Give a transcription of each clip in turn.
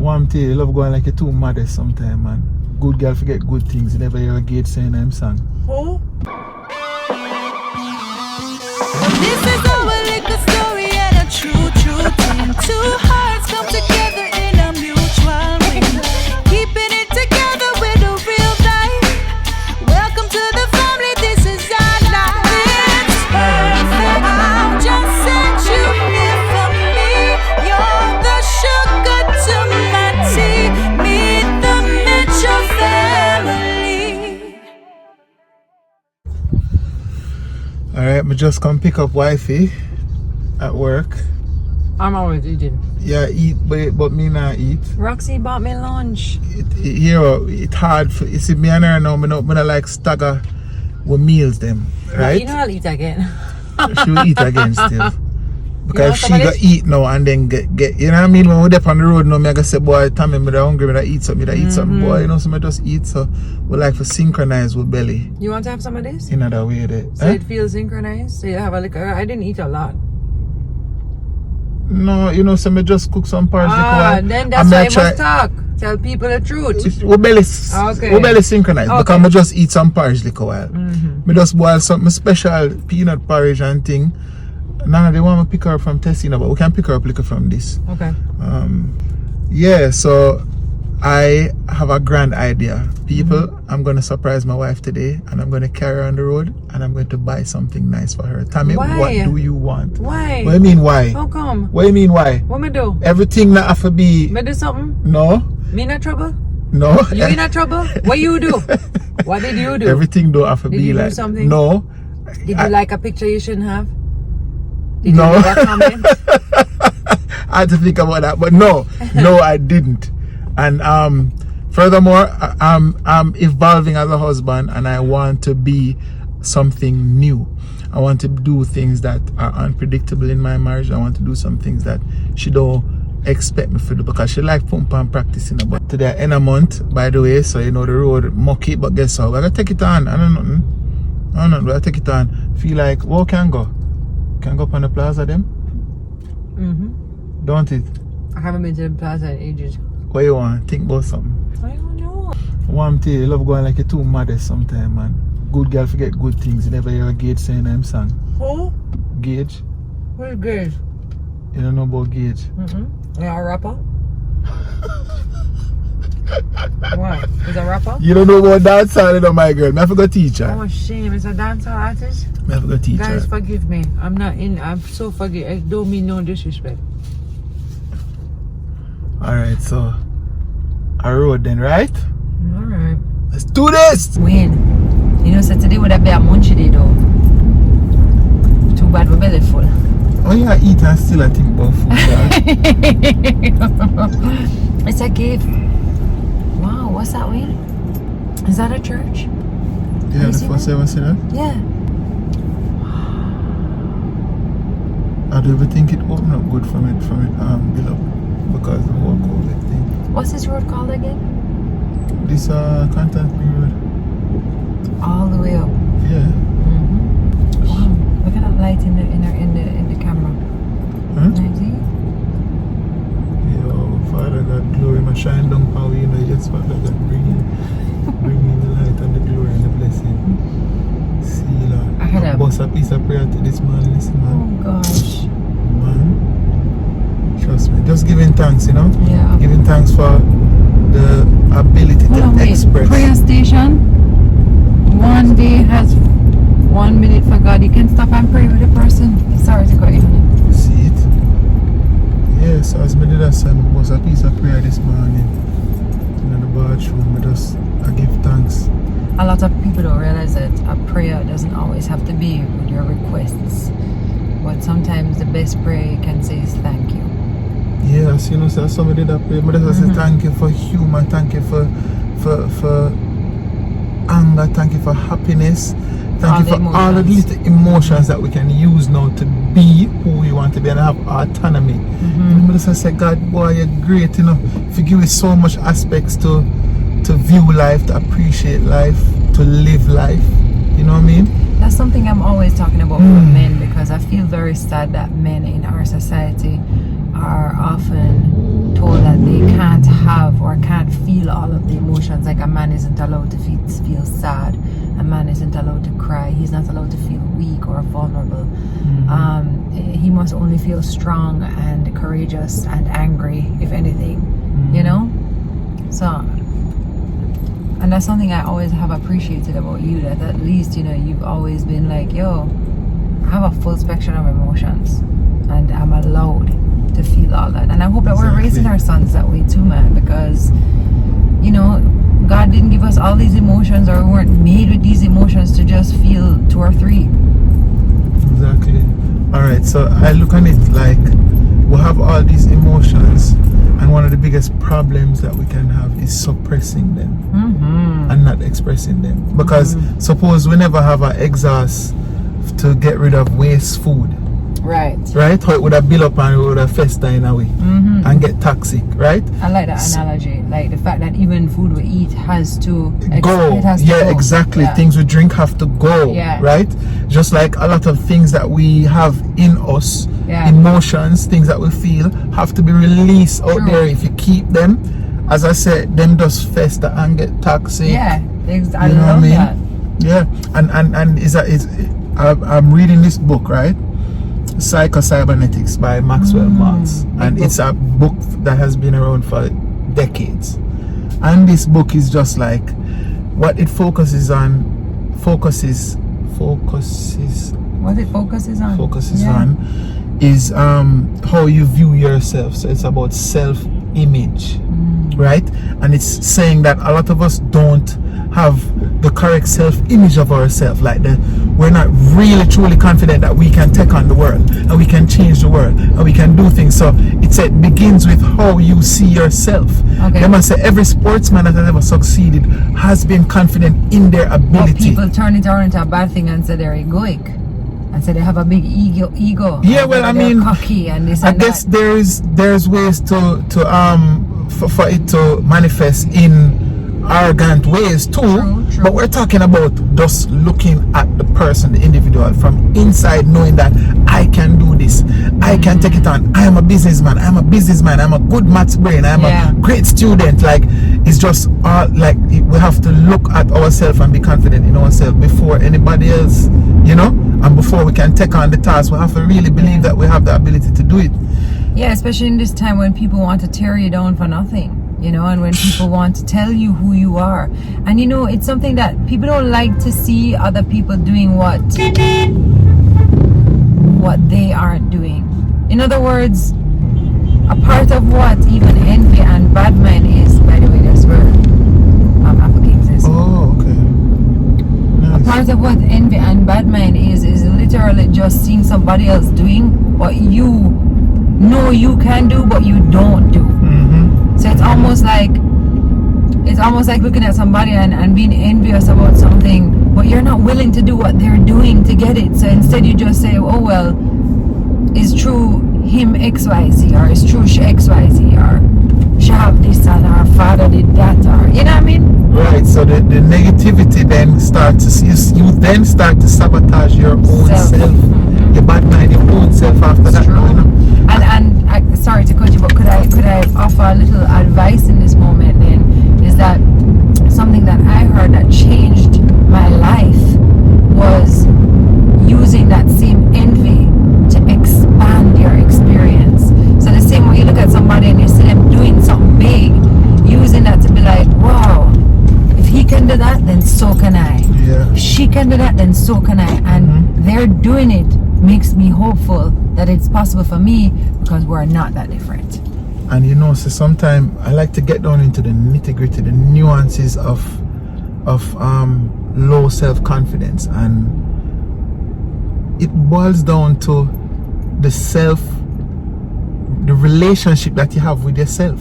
One thing, you love going like you're too modest sometimes, man. Good girl forget good things. You never hear a Gage saying I'm song. Who? This is our little story and a true thing. Two hearts come together in a mutual ring. Keeping it together with a real life. Welcome to the family, this is our life. It's perfect. I'll just set you here for me. You're the sugar to my tea. Meet the Mitchell family. Alright, me just come pick up wifey at work. I'm always eating. Yeah, eat, but me not eat. Roxy bought me lunch. It's hard for, you see me and her now, me not like stagger with meals them, right? You know I'll eat again. She will eat again still. Because You know she got eat now and then get you know what I mean? When we're up on the road now, me I go say, boy, Tommy, me da hungry, me da eat something, boy, you know, so me just eat, so we like to synchronize with belly You want to have some of this? in that way there. So it feels synchronized. So you have a liquor. I didn't eat a lot. No, you know, so me just cook some parts. Then that's why you must talk. Tell people the truth. We belly synchronized because me just eat some porridge like a while. Me just boil something special peanut porridge and thing. Nah, they want me pick her up from Tessina, but we can pick her up liquor from this. Okay. Yeah, so I have a grand idea. People, I'm going to surprise my wife today and I'm going to carry her on the road and I'm going to buy something nice for her. Tell me, Why? what do you want? Why? What do you mean why? How come? What do you mean why? What me do? Everything that have to be... Me do something? No. Me in trouble? No. You in trouble? What you do? What did you do? Everything don't have to Did be you do like... something? No. Did you like a picture you shouldn't have? Did No. you leave a comment? I had to think about that, but no, I didn't. And furthermore, I'm evolving as a husband, and I want to be something new. I want to do things that are unpredictable in my marriage. I want to do some things that she don't expect me to do because she like pump and practicing. But today in a month, by the way, so you know the road mucky, but guess what? We're gonna take it on. I don't know. We're gonna take it on. Feel like where can go? Can go up on the plaza them? Don't it? I haven't been to the plaza in ages. What you want? Think about something. I don't know. One thing, you love going like you're too modest sometimes, man. Good girl forget good things. You never hear a Gage saying I'm song. Who? Gage? Who's good? You don't know about Gage? You a rapper? What? Is a rapper? You don't know about dancehall, you know, my girl. I forgot teach her. Oh shame, is a dancer artist? I forgot teach her. Guys, forgive me. I'm not in. I'm so forgive. I don't mean no disrespect. Alright, so a road then, right? Alright. Let's do this! Wayne, you know, so today would have been a munchy day though. Too bad we're belly full. Oh yeah, eat and still I think about food. It's a gift. Wow, what's that, Wayne? Is that a church? Yeah, the first ever see that? Yeah. I do ever think it opened up good from it build up because the whole COVID thing. What's this road called again? This Content road. All the way up. Yeah. Wow, look at that light in the camera. Huh? Can I see? Yo, Father God, glory, my shine down power, you know, yes, Father God, bring in the light and the glory and the blessing. See, Lord. I had a bust a piece of prayer to this man, listen, man. Oh gosh. Man, trust me, just giving thanks, you know? Yeah. Giving thanks for the ability to express. Prayer station. One day has 1 minute for God. You can stop and pray with a person. Sorry to cut you. See it? Yes, as me did that son, was a piece of prayer this morning in the bathroom. I give thanks. A lot of people don't realize that a prayer doesn't always have to be with your requests. But sometimes the best prayer you can say is thank you. Yes, you know, so somebody did that prayer. But I say thank you for humor, thank you for anger, thank you for happiness. Thank you for all of these emotions that we can use now to be who we want to be and have autonomy. And I just say, God, boy, you're great, you know. Forgive me so much aspects to view life, to appreciate life, to live life. You know what I mean? That's something I'm always talking about with men, because I feel very sad that men in our society are often told that they can't feel all of the emotions. Like a man isn't allowed to feel sad. A man isn't allowed to cry. He's not allowed to feel weak or vulnerable. He must only feel strong and courageous and angry, if anything, you know? So, and that's something I always have appreciated about you, that at least, you know, you've always been like, yo, I have a full spectrum of emotions and I'm allowed to feel all that. And I hope that we're raising our sons that way too, man, because, you know, God didn't give us all these emotions, or we weren't made with these emotions to just feel 2 or 3. Exactly. All right, so I look on it like we have all these emotions, and one of the biggest problems that we can have is suppressing them and not expressing them. Because suppose we never have an exhaust to get rid of waste food, Right. how it would have built up and it would have fester in a way and get toxic, right? I like that analogy, like the fact that even food we eat has to go. It has to Yeah, go. exactly. Yeah. Things we drink have to go, Yeah. right? Just like a lot of things that we have in us, Yeah. emotions, things that we feel, have to be released out True. there. If you keep them, as I said, them just fester and get toxic. Yeah, I You know what I love mean? that. Yeah, and I'm reading this book, right? Psycho-Cybernetics by Maxwell Maltz, and it's a book that has been around for decades. And this book is just like what it focuses on. What it focuses on. On is how you view yourself. So it's about self-image, right? And it's saying that a lot of us don't have the correct self-image of ourselves. Like we're not really truly confident that we can take on the world and we can change the world and we can do things. So it begins with how you see yourself. Okay. They must say every sportsman that has ever succeeded has been confident in their But ability. people turn it around into a bad thing and say they're egoic. And say they have a big ego. Yeah, and well, I they're mean, cocky and this I and guess that. there's ways for it to manifest in arrogant ways too. True. But we're talking about just looking at the person, the individual, from inside, knowing that I can do this, I can take it on. I am a businessman. I'm a good maths brain. I'm a great student. Like it's just like we have to look at ourselves and be confident in ourselves before anybody else, you know. And before we can take on the task, we have to really believe that we have the ability to do it. Yeah, especially in this time when people want to tear you down for nothing, you know, and when people want to tell you who you are. And you know, it's something that people don't like to see other people doing what they aren't doing. In other words, a part of what even envy and bad mind is, by the way, that's where Apple Kings is. Oh, okay. Nice. Part of what envy and bad mind is literally just seeing somebody else doing what you know you can do but you don't do. So it's almost like looking at somebody and being envious about something, but you're not willing to do what they're doing to get it. So instead you just say, oh well, it's true him XYZ, or it's true she XYZ, or she have this and her father did that, or you know what I mean? Right, so the negativity then starts you then start to sabotage your own self. Your bad mind, your own self after that. True. You know? And I, sorry to cut you, but could I offer a little advice in this moment then? Is that something that I heard that changed my life was using that same envy to expand your experience. So the same way you look at somebody and you see them doing something big, using that to be like, wow, if he can do that, then so can I. Yeah. If she can do that, then so can I. And they're doing it makes me hopeful that it's possible for me, because we're not that different. And you know, so sometimes I like to get down into the nitty-gritty, the nuances of low self-confidence, and it boils down to the relationship that you have with yourself.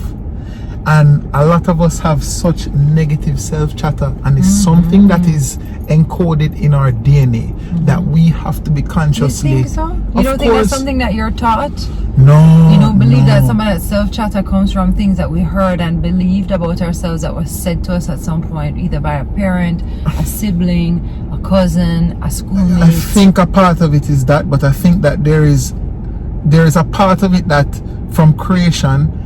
And a lot of us have such negative self-chatter, and it's something that is encoded in our DNA that we have to be consciously. You think so? You don't think that's something that you're taught? No. You don't believe that some of that self-chatter comes from things that we heard and believed about ourselves that was said to us at some point, either by a parent, a sibling, a cousin, a schoolmate? I think a part of it is that, but I think that there is a part of it that from creation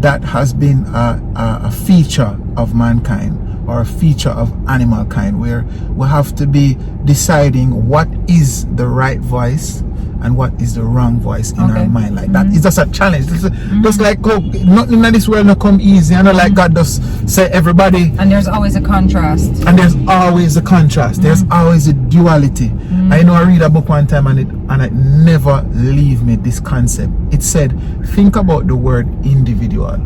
that has been a feature of mankind, or a feature of animal kind, where we have to be deciding what is the right voice and what is the wrong voice in our mind. Like that, it's just a challenge. It's just like nothing in this world not come easy. Like God does say everybody, and there's always a contrast, there's always a duality. I know I read a book one time, and it never leave me this concept. It said, think about the word individual.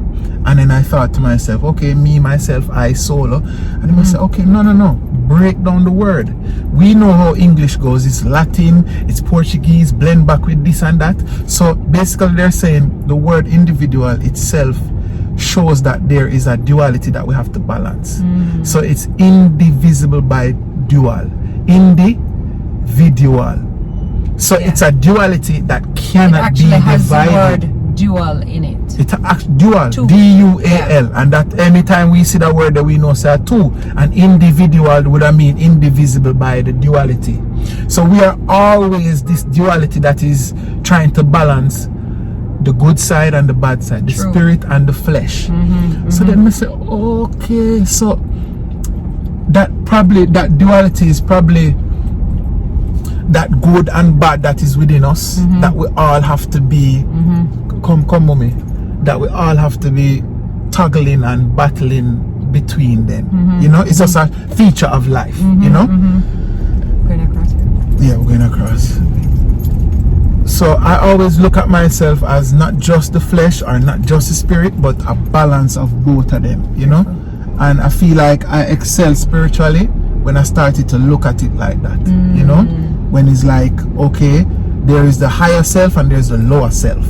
And then I thought to myself, okay, me, myself, I, solo. And then I said, okay, no, break down the word. We know how English goes. It's Latin, it's Portuguese, blend back with this and that. So basically they're saying the word individual itself shows that there is a duality that we have to balance. So it's indivisible by dual. Individual. So it's a duality that cannot be divided. Has the word dual in it. It's dual, D-U-A-L, and that anytime we see the word that we know say two, and individual would mean indivisible by the duality. So we are always this duality that is trying to balance the good side and the bad side, the spirit and the flesh. So then we say, okay, so that duality is probably that good and bad that is within us, that we all have to be come mommy, that we all have to be toggling and battling between them. You know, it's just a feature of life. You know, going across here. Yeah, we're going across. So I always look at myself as not just the flesh or not just the spirit, but a balance of both of them. You know, and I feel like I excel spiritually when I started to look at it like that. You know, when it's like, okay, there is the higher self and there's the lower self.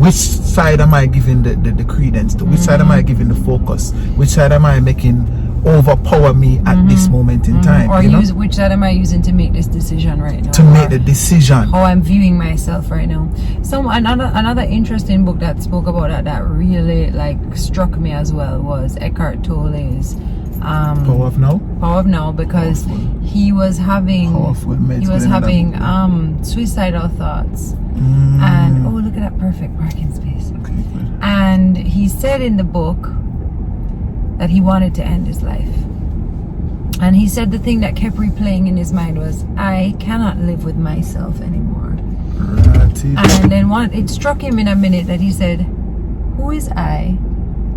Which side am I giving the credence to? Which side am I giving the focus? Which side am I making overpower me at this moment in time? Or which side am I using to make this decision right now? To make the decision. How I'm viewing myself right now. So another interesting book that spoke about that really like struck me as well was Eckhart Tolle's Power of Now. Power of Now, because he was having suicidal thoughts. And oh, look at that perfect parking space. Okay, good. And he said in the book that he wanted to end his life. And he said the thing that kept replaying in his mind was, I cannot live with myself anymore. And then it struck him in a minute that he said, who is I?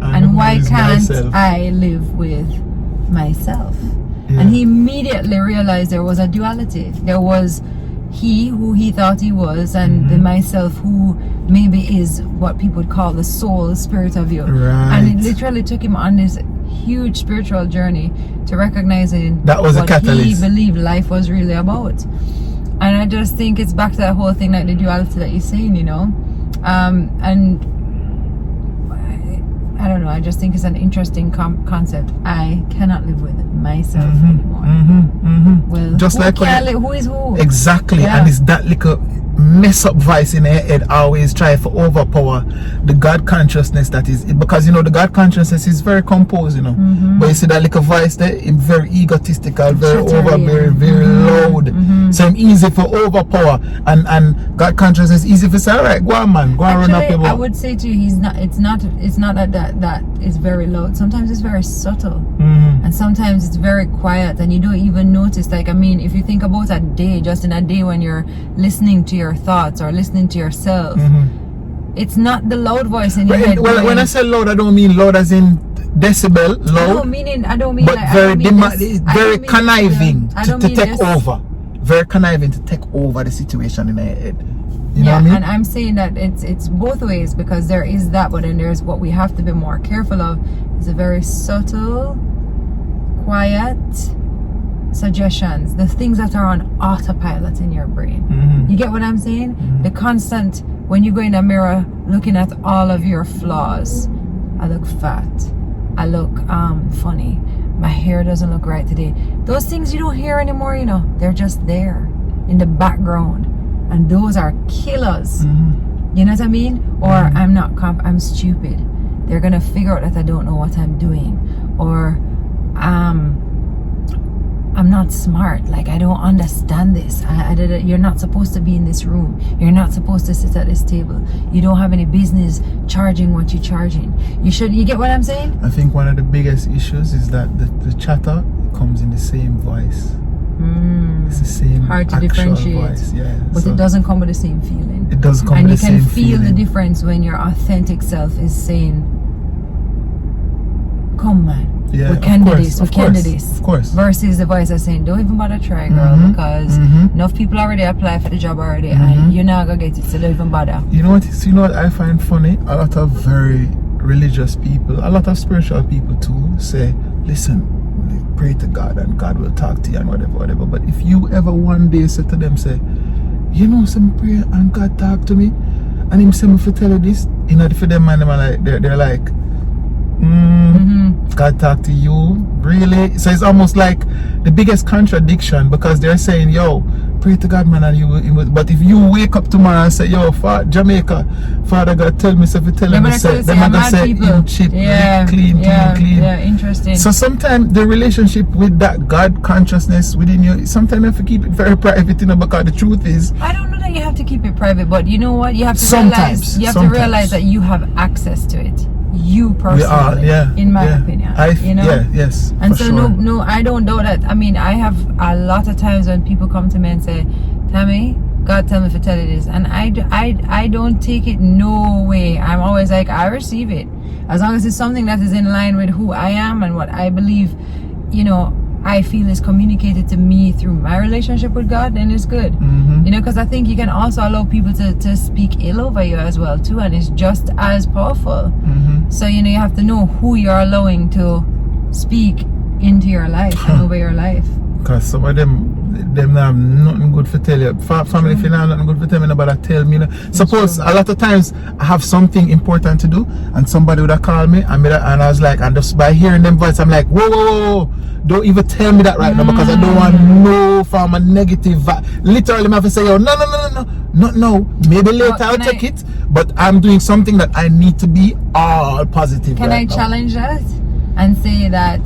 And why can't I live with myself? And he immediately realized there was a duality. There was he who he thought he was, and the myself who maybe is what people would call the soul, the spirit of you. And it literally took him on this huge spiritual journey to recognizing that was what a catalyst. He believed life was really about. And I just think it's back to that whole thing, like the duality that you're saying, you know. And I don't know, I just think it's an interesting concept. I cannot live with myself anymore. Well, just like who is who? Exactly. And it's that little mess up voice in their head always try to overpower the God consciousness that is, because you know the God consciousness is very composed, you know, but you see that little voice there, it's very egotistical, very very loud. So it's easy for overpower, and God consciousness is easy for say, alright, go on man, go and run up your boat. I would say to you, it's not that is very loud. Sometimes it's very subtle, and sometimes it's very quiet, and you don't even notice. Like, I mean, if you think about a day, just in a day when you're listening to your thoughts or listening to yourself, it's not the loud voice in your head. Well, when I say loud, I don't mean loud as in decibel loud. I don't mean but like, very conniving to take over. Very conniving to take over the situation in their head. You know what I mean? And I'm saying that it's both ways, because there is that, but then there's what we have to be more careful of. It's a very subtle, quiet suggestions, the things that are on autopilot in your brain. You get what I'm saying? The constant, when you go in the mirror looking at all of your flaws. I look fat, I look funny, my hair doesn't look right today. Those things you don't hear anymore, you know, they're just there in the background, and those are killers. You know what I mean? Or I'm stupid, they're gonna figure out that I don't know what I'm doing, or I'm not smart. Like, I don't understand this. You're not supposed to be in this room. You're not supposed to sit at this table. You don't have any business charging what you're charging. You get what I'm saying? I think one of the biggest issues is that the chatter comes in the same voice. It's the same Hard to actual differentiate. voice, yeah. But So it doesn't come with the same feeling. it doesn't come And with you the can same feel the feeling. difference when your authentic self is saying, come man, Yeah, we of can do course, this, we of can do course, this. of course. Versus the voice that's saying, don't even bother try, girl, because enough people already apply for the job already, and you're not gonna get it, so don't even bother. You know what I find funny? A lot of very religious people, a lot of spiritual people too, say, listen, pray to God and God will talk to you and whatever. But if you ever one day say to them, say, you know, some prayer and God talk to me, and him say me for tell you this, you know, for them man, they're like, God talk to you, really? So it's almost like the biggest contradiction, because they're saying, yo, pray to God, man, and you will. But if you wake up tomorrow and say, yo, Jamaica, Father God, tell me, say, them gonna say, him cheap, clean. Yeah, interesting. So sometimes the relationship with that God consciousness within you, sometimes you have to keep it very private, you know, because the truth is, I don't know that you have to keep it private, but you know what? You have to Sometimes. realize that you have access to it. You personally, in my opinion, yes, and for so sure. no, I don't doubt that. I mean, I have a lot of times when people come to me and say, Tammy, God tell me to tell you this, and I don't take it no way. I'm always like, I receive it, as long as it's something that is in line with who I am and what I believe, you know, I feel is communicated to me through my relationship with God, then it's good. You know, because I think you can also allow people to speak ill over you as well too, and it's just as powerful. So, you know, you have to know who you're allowing to speak into your life and over your life. Because some of them have nothing good for tell you. Family, if you have nothing good for tell me, nobody tell me. Suppose a lot of times I have something important to do, and somebody would have called me, and I was like, and just by hearing them voice, I'm like, whoa, don't even tell me that right now, because I don't want no from a negative vibe. Literally, I have to say, yo, no. Maybe later I'll take it, but I'm doing something that I need to be all positive. Can right I now. challenge that and say that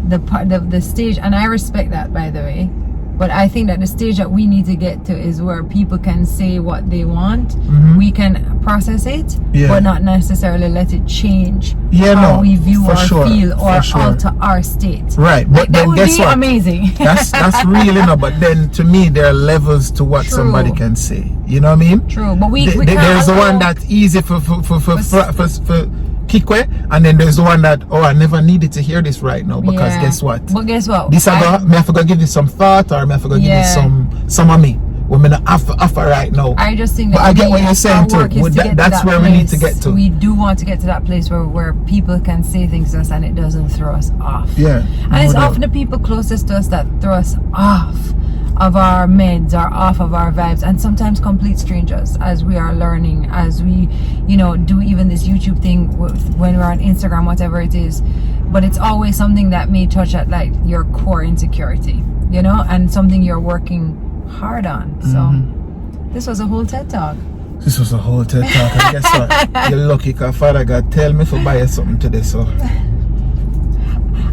the stage, and I respect that, by the way, but I think that the stage that we need to get to is where people can say what they want. We can process it, but not necessarily let it change how we view or feel or alter our state. Right, but Like, that then would guess be what? amazing. That's really no. But then to me, there are levels to what True. somebody can say. You know what I mean? True, but we can't there's the allow- one that's easy for Kikwe, and then there's the one that, I never needed to hear this right now, because guess what? But guess what? This I have to go give you some thought, or I have to go give you some of me. We're gonna offer right now. I just think that But I get what you're saying too. That's where we need to get to. We do want to get to that place where people can say things to us and it doesn't throw us off. Yeah. And it's often the people closest to us that throw us off of our meds or off of our vibes, and sometimes complete strangers, as we are learning, as we, you know, do even this YouTube thing when we're on Instagram, whatever it is. But it's always something that may touch at like your core insecurity, you know, and something you're working hard on. So this was a whole TED Talk. This was a whole TED Talk, and guess what? You're lucky, because Father God tell me to buy you something today, so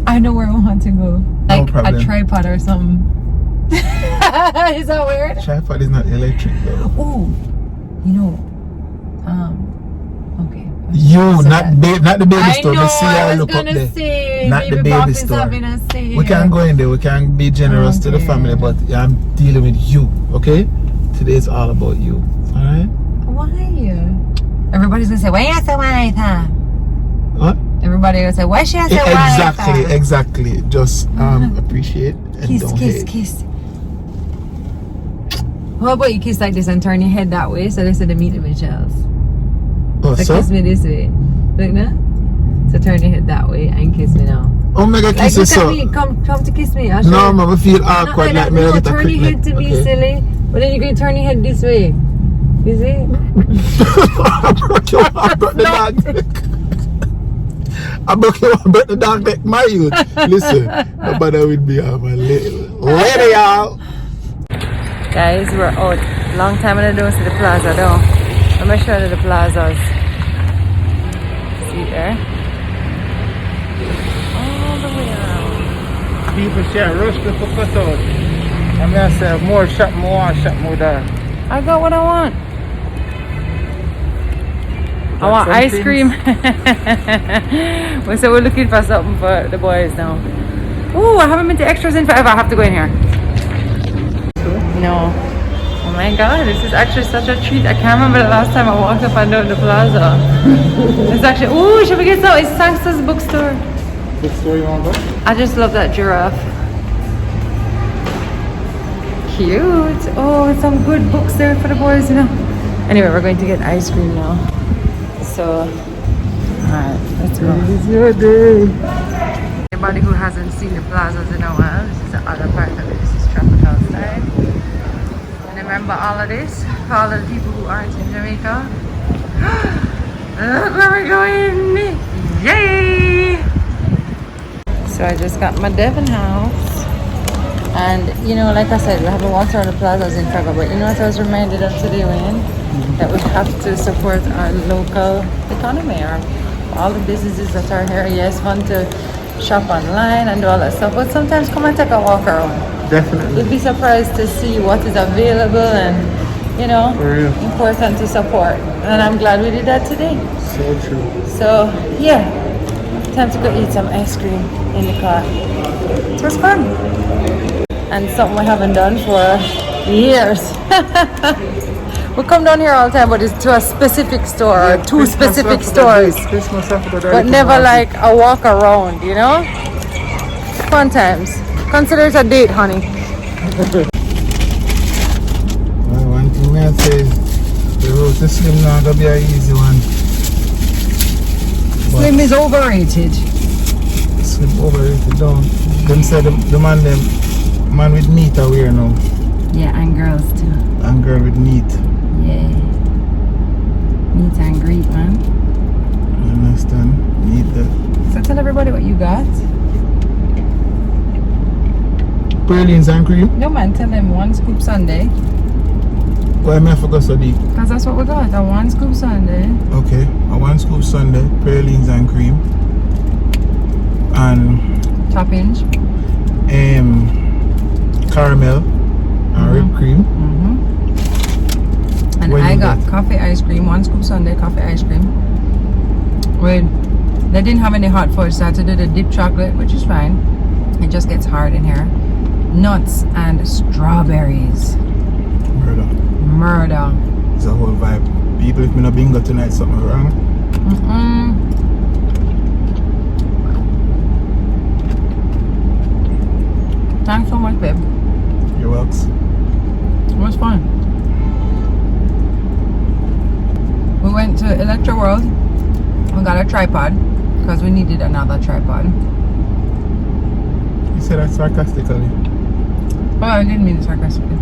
I know where I want to go. Like problem. a tripod or something. Is that weird? tripod is not electric though. Oh, you know, okay. Not the baby I store. know, See I how was look up gonna there. say, Not the baby Bop is store. having a sale. We can go in there. We can be generous to the Okay. family, but I'm dealing with you. Okay? Today is all about you. All right? Why? Everybody's gonna say, why you say white, huh? What? Everybody gonna say, why she say white? Exactly. Just appreciate and Kiss, don't kiss, hate. kiss. How about you kiss like this and turn your head that way so they say the meet the Michelle's? Oh, So so? kiss me this way. Look now. So turn your head that way and kiss me now. Oh, mega Like kisses, look at so. me. Come to kiss me. I'll show No, you. man, I feel awkward. Like me, I no, get a turn quick your head to me, okay. silly. But then you're going to turn your head this way. You see? I broke your arm, broke the dog neck. I broke your arm, broke the dog neck, my youth. Listen, nobody with me, I'm a little. Later, y'all. Guys, we're out. Long time and I don't see the plaza though. I'm going to show you the plazas. See there? All the way around. people share rush me for cut out. I'm gonna say more shop, more that. I got what I want. I want some ice things. cream. So we're looking for something for the boys now. Ooh, I haven't been to Extras in forever. I have to go in here. No. Oh my god, this is actually such a treat. I can't remember the last time I walked up and down the plaza. It's actually, ooh, should we get some? It's Sangsta's bookstore. Bookstore you want to go? I just love that giraffe. Cute. Oh, and some good books there for the boys, you know. Anyway, we're going to get ice cream now. So, alright, let's go. It's your day. Anybody who hasn't seen the plazas in a while, this is the other part of it. This is tropical side. And remember all of this for all of the people who aren't in Jamaica. Look where we're going! Yay! So I just got my Devon house. And you know, like I said, we haven't walked around the plazas in forever, but you know what I was reminded of today, Wayne? That we have to support our local economy, or all the businesses that are here. Yes, fun to shop online and do all that stuff, but sometimes come and take a walk around. Definitely. You'd be surprised to see what is available, and you know, For real. important to support. And I'm glad we did that today. So true. So yeah, time to go eat some ice cream in the car. It was fun. And something we haven't done for years. We come down here all the time, but it's to a specific store, or two Christmas specific after stores. this, Christmas after that, But never like a walk around, you know? Fun times. Consider it a date, honey. Well, one thing I say is the road to Slim not gonna be an easy one. Slim is overrated. Slim overrated down. Them said the man with meat are wear now. Yeah, and girls too. And girl with meat. Yeah. Meet and greet, man. You understand? Meat that. So tell everybody what you got. Pralines and cream. No man, tell them one scoop sundae. Why am I forgot so deep? Because that's what we got, a one scoop sundae. Okay, a 1 scoop sundae, pralines and cream. And Toppings. caramel and whipped cream. And What I you got get? coffee ice cream, 1 scoop sundae, coffee ice cream. Well, they didn't have any hot fudge, so I had to do the dipped chocolate, which is fine. It just gets hard in here. Nuts and strawberries. Murder. It's a whole vibe. People, if me not bingo tonight, something wrong. Thanks so much, babe. You're welcome. It was fun. We went to Electro World. We got a tripod because we needed another tripod. You said that sarcastically. Oh, I didn't mean it sarcastically.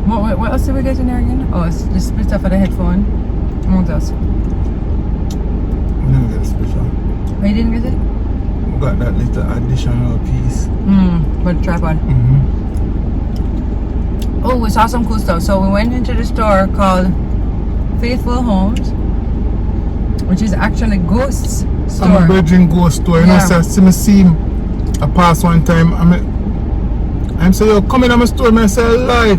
What else did we get in there again? Oh, it's the splitter for the headphone. And what else? We never get a special. Oh, you didn't get it? We got that little additional piece. For the tripod. Oh, we saw some cool stuff. So we went into the store called Faithful Homes, which is actually Ghost's I'm a store. Virgin Ghost store. You know, Yeah. so I see him. I passed one time. I'm saying, yo, come in my store. And I say, lie.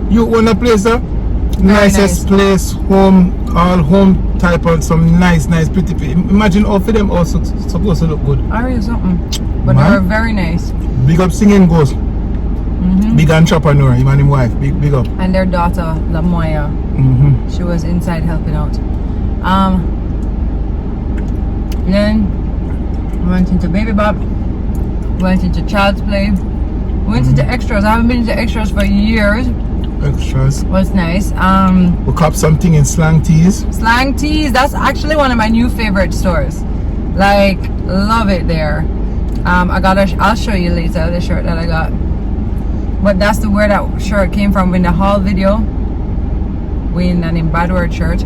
You own a place, huh? Nicest place, home, all home type of some nice, pretty. Imagine all of them also supposed to look good. I read something. But Man. they were very nice. Big up Singing Ghost. Big entrepreneur, him and his wife. Big up. And their daughter, Lamoya, she was inside helping out. Then we went into Baby Bop, went into Child's Play, went into Extras. I haven't been into Extras for years. Extras. Was nice. We cop something in Slang Tees. Slang Tees, that's actually one of my new favorite stores. Like, love it there. I'll show you later the shirt that I got. But that's where that shirt came from in the haul video. We in an Bad Word shirt.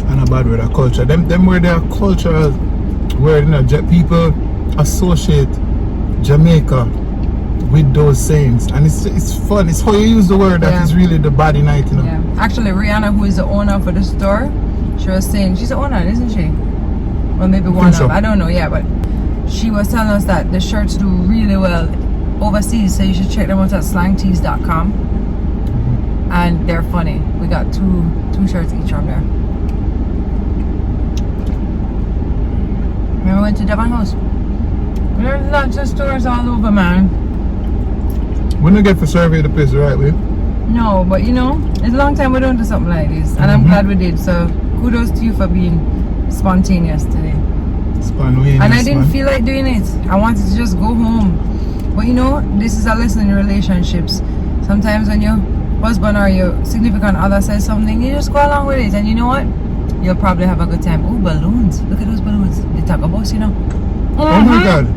And a bad word, a culture. Them where their culture, where you know, people associate Jamaica with those sayings, and it's fun. It's how you use the word that is really the body night, you know. Yeah. Actually, Rihanna, who is the owner for the store, she was saying she's the owner, isn't she? Or maybe one of. so. I don't know. Yeah, but she was telling us that the shirts do really well overseas, so you should check them out at slangtees.com. And they're funny. We got two shirts each from there. Remember we went to Devon House? There's lots of stores all over, man. We don't get to survey the place the right way. No, but you know, it's a long time we don't do something like this, and I'm glad we did. So kudos to you for being spontaneous today. Spontaneous, And I didn't man. feel like doing it. I wanted to just go home. But you know, this is a lesson in relationships. Sometimes when your husband or your significant other says something, you just go along with it. And you know what? You'll probably have a good time. Oh, balloons. Look at those balloons. They talk about, you know. Oh my God.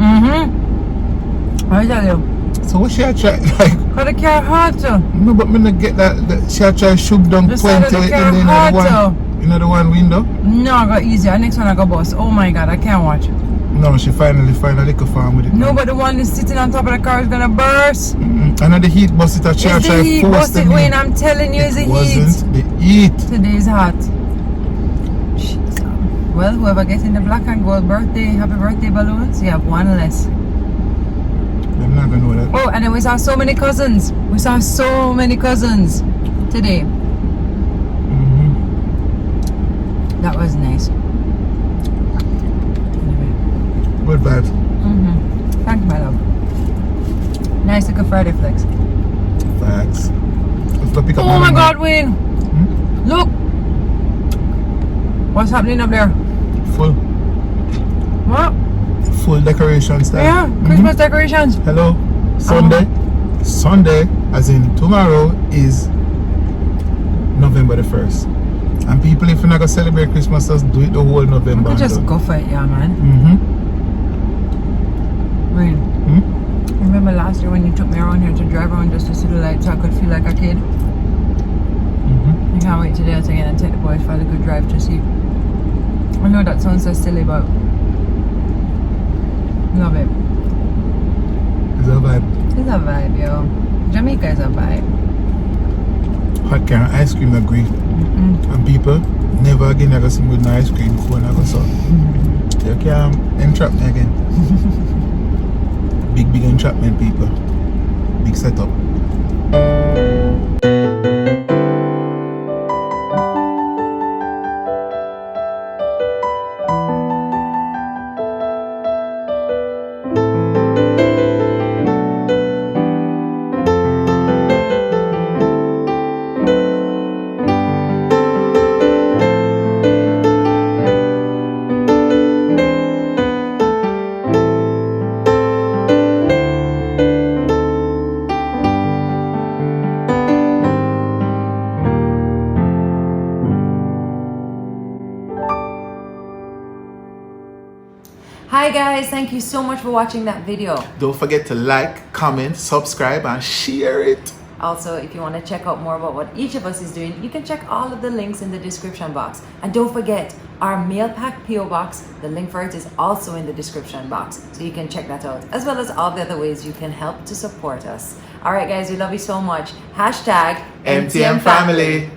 I tell you. So what she a try like? Cause the car hot too. No, but me not get that she a try shoot down The side 20 of the in car the hot another one. In the one window. No, I got easier. Next one I got bus. Oh my God, I can't watch. No, she finally find a little farm with it. No, but the one that's sitting on top of the car is gonna burst. I know the heat bust it a It's try the heat force busted them in. Wayne, I'm telling you, it's the It heat. wasn't the heat. Today's hot. Shit. Well, whoever gets in the black and gold happy birthday balloons, you have one less. I'm not gonna know that. Oh, and then we saw so many cousins. We saw so many cousins today. That was nice. Anyway. Good vibes. Thanks, my love. Nice little Friday flex. Facts. Let's go pick up Oh my man. God, Wayne! Look! What's happening up there? Full What? decoration style. Yeah, Christmas decorations. Hello. Sunday. Sunday, as in tomorrow, is November the 1st. And people, if you're not gonna celebrate Christmas, just do it the whole We November. could just go for it, yeah, man. Wayne, remember last year when you took me around here to drive around just to see the lights so I could feel like a kid? I can't wait to do that again and take the boys for a good drive to see. I know that sounds so silly, but love it. It's a vibe. It's a vibe, yo. Jamaica is a vibe. Hot can ice cream agree. And people never again I go see me with no ice cream cone I go so. You can't entrap me again. Big entrapment people. Big setup. Hi guys, thank you so much for watching that video. Don't forget to like, comment, subscribe, and share it. Also, if you want to check out more about what each of us is doing, you can check all of the links in the description box. And don't forget, our mail pack PO box, the link for it is also in the description box. So you can check that out, as well as all the other ways you can help to support us. All right guys, we love you so much. Hashtag MTM family.